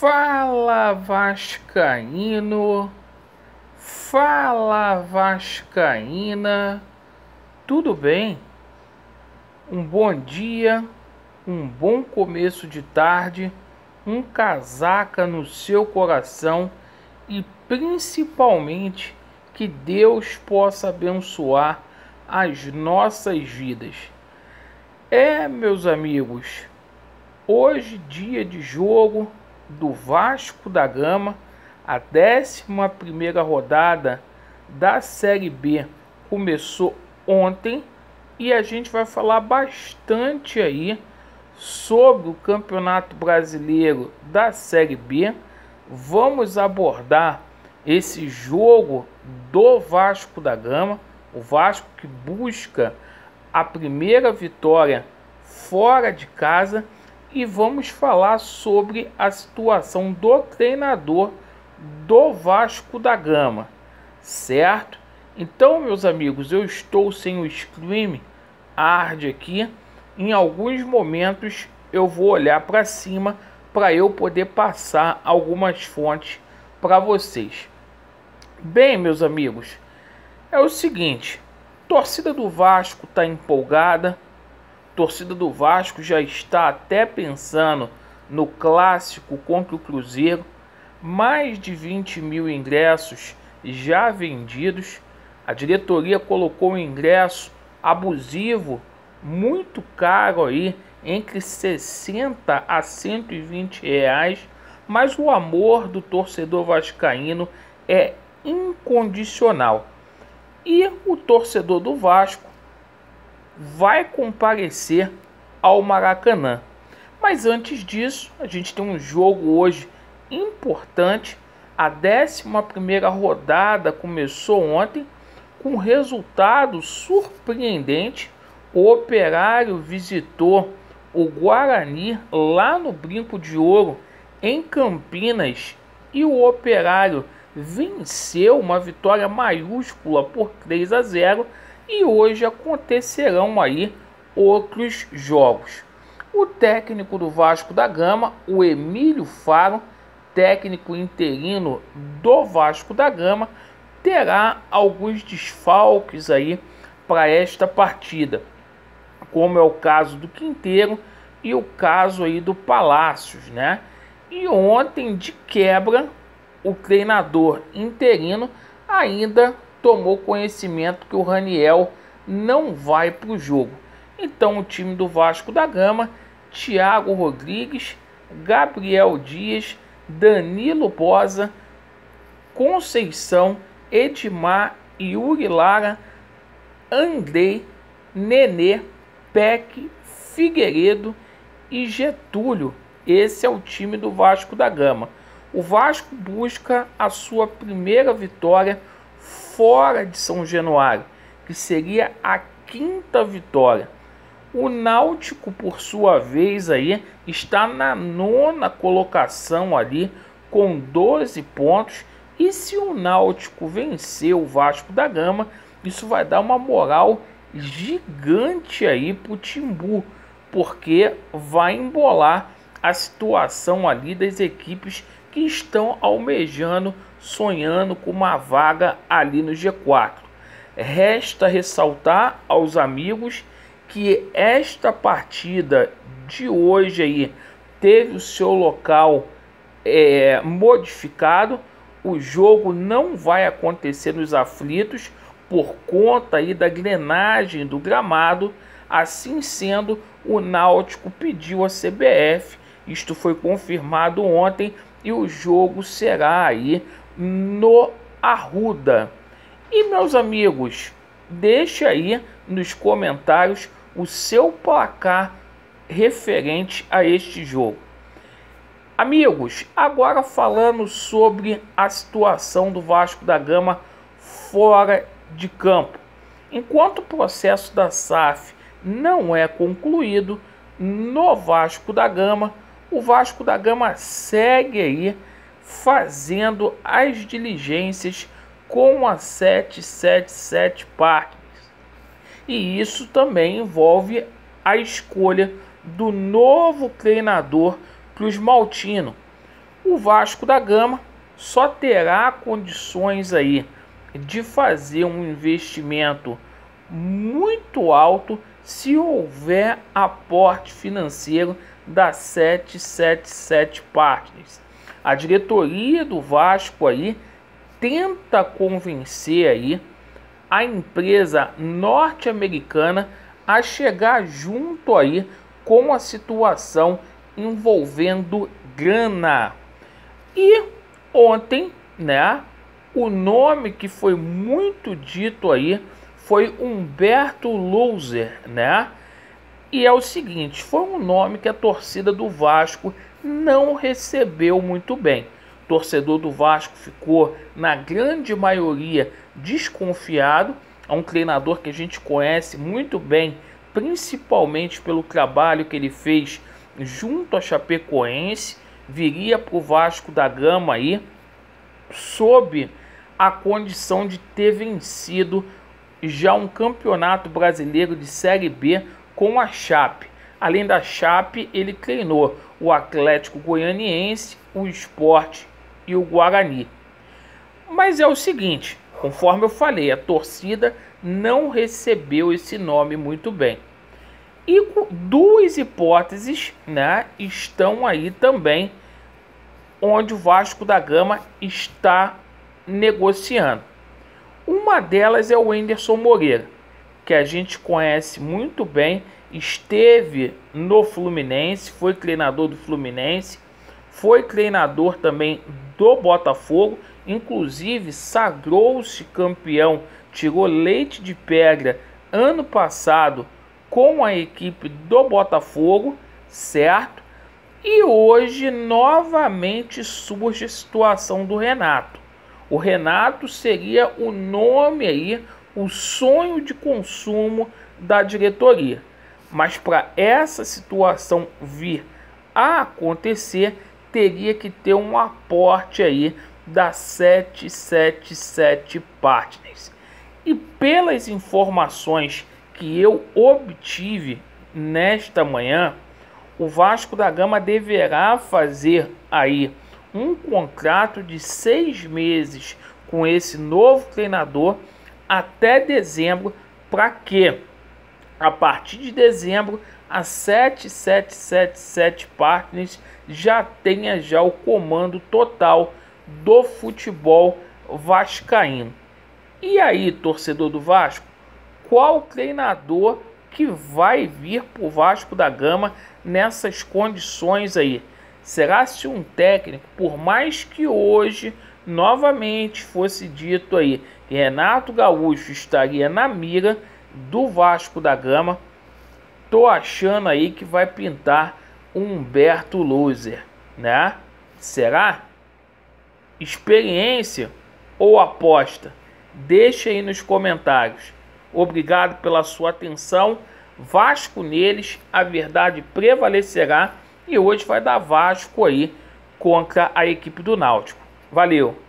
Fala Vascaíno, fala Vascaína, tudo bem? Um bom dia, um bom começo de tarde, um casaca no seu coração e principalmente que Deus possa abençoar as nossas vidas. Meus amigos, hoje dia de jogo do Vasco da Gama, a 11ª rodada da Série B começou ontem e a gente vai falar bastante aí sobre o Campeonato Brasileiro da Série B. Vamos abordar esse jogo do Vasco da Gama, o Vasco que busca a primeira vitória fora de casa, e vamos falar sobre a situação do treinador do Vasco da Gama, certo? Então, meus amigos, eu estou sem o stream hard aqui. Em alguns momentos eu vou olhar para cima para eu poder passar algumas fontes para vocês. Bem, meus amigos, é o seguinte, torcida do Vasco está empolgada. Torcida do Vasco já está até pensando no clássico contra o Cruzeiro. Mais de 20 mil ingressos já vendidos. A diretoria colocou um ingresso abusivo, muito caro aí, entre 60 a 120 reais. Mas o amor do torcedor vascaíno é incondicional. E o torcedor do Vasco vai comparecer ao Maracanã. Mas antes disso, a gente tem um jogo hoje importante. A 11ª rodada começou ontem com um resultado surpreendente. O Operário visitou o Guarani lá no Brinco de Ouro, em Campinas, e o Operário venceu, uma vitória maiúscula por 3-0. E hoje acontecerão aí outros jogos. O técnico do Vasco da Gama, o Emílio Faro, técnico interino do Vasco da Gama, terá alguns desfalques aí para esta partida, como é o caso do Quinteiro e o caso aí do Palácios, né? E ontem, de quebra, o treinador interino ainda tomou conhecimento que o Raniel não vai para o jogo. Então o time do Vasco da Gama, Thiago Rodrigues, Gabriel Dias, Danilo Boza, Conceição, Edmar, Yuri Lara, Andrei, Nenê, Peck, Figueiredo e Getúlio. Esse é o time do Vasco da Gama. O Vasco busca a sua primeira vitória fora de São Januário, que seria a 5ª vitória. O Náutico, por sua vez, aí está na 9ª colocação ali com 12 pontos. E se o Náutico vencer o Vasco da Gama, isso vai dar uma moral gigante aí para o Timbu, porque vai embolar a situação ali das equipes que estão almejando, sonhando com uma vaga ali no G4. Resta ressaltar aos amigos que esta partida de hoje aí teve o seu local modificado. O jogo não vai acontecer nos Aflitos por conta aí da drenagem do gramado. Assim sendo, o Náutico pediu à CBF, isto foi confirmado ontem, e o jogo será aí no Arruda. E, meus amigos, deixe aí nos comentários o seu placar referente a este jogo. Amigos, agora falando sobre a situação do Vasco da Gama fora de campo. Enquanto o processo da SAF não é concluído no Vasco da Gama, o Vasco da Gama segue aí fazendo as diligências com a 777 Partners. E isso também envolve a escolha do novo treinador Cruz Maltino. o Vasco da Gama só terá condições aí de fazer um investimento muito alto se houver aporte financeiro da 777 Partners. A diretoria do Vasco aí tenta convencer aí a empresa norte-americana a chegar junto aí com a situação envolvendo grana. E ontem, né, o nome que foi muito dito aí foi Humberto Louser, né? E é o seguinte, foi um nome que a torcida do Vasco não recebeu muito bem. O torcedor do Vasco ficou, na grande maioria, desconfiado. É um treinador que a gente conhece muito bem, principalmente pelo trabalho que ele fez junto a Chapecoense. Viria para o Vasco da Gama aí, sob a condição de ter vencido já um campeonato brasileiro de Série B com a Chape. Além da Chape, ele treinou o Atlético Goianiense, o Sport e o Guarani. Mas é o seguinte, conforme eu falei, a torcida não recebeu esse nome muito bem. E duas hipóteses, né, estão aí também, onde o Vasco da Gama está negociando. Uma delas é o Anderson Moreira, que a gente conhece muito bem, esteve no Fluminense, foi treinador do Fluminense, foi treinador também do Botafogo, inclusive sagrou-se campeão, tirou leite de pedra ano passado com a equipe do Botafogo, certo? E hoje novamente surge a situação do Renato. O Renato seria o nome aí, o sonho de consumo da diretoria. Mas para essa situação vir a acontecer, teria que ter um aporte aí da 777 Partners. E pelas informações que eu obtive nesta manhã, o Vasco da Gama deverá fazer aí um contrato de 6 meses com esse novo treinador até dezembro, para que a partir de dezembro a 7777 Partners já tenha já o comando total do futebol vascaíno. E aí, torcedor do Vasco, qual treinador que vai vir para o Vasco da Gama nessas condições aí? Será se um técnico, por mais que hoje novamente fosse dito aí que Renato Gaúcho estaria na mira do Vasco da Gama, tô achando aí que vai pintar um Humberto Louser, né? Será? Experiência ou aposta? Deixa aí nos comentários. Obrigado pela sua atenção. Vasco neles, a verdade prevalecerá. E hoje vai dar Vasco aí contra a equipe do Náutico. Valeu!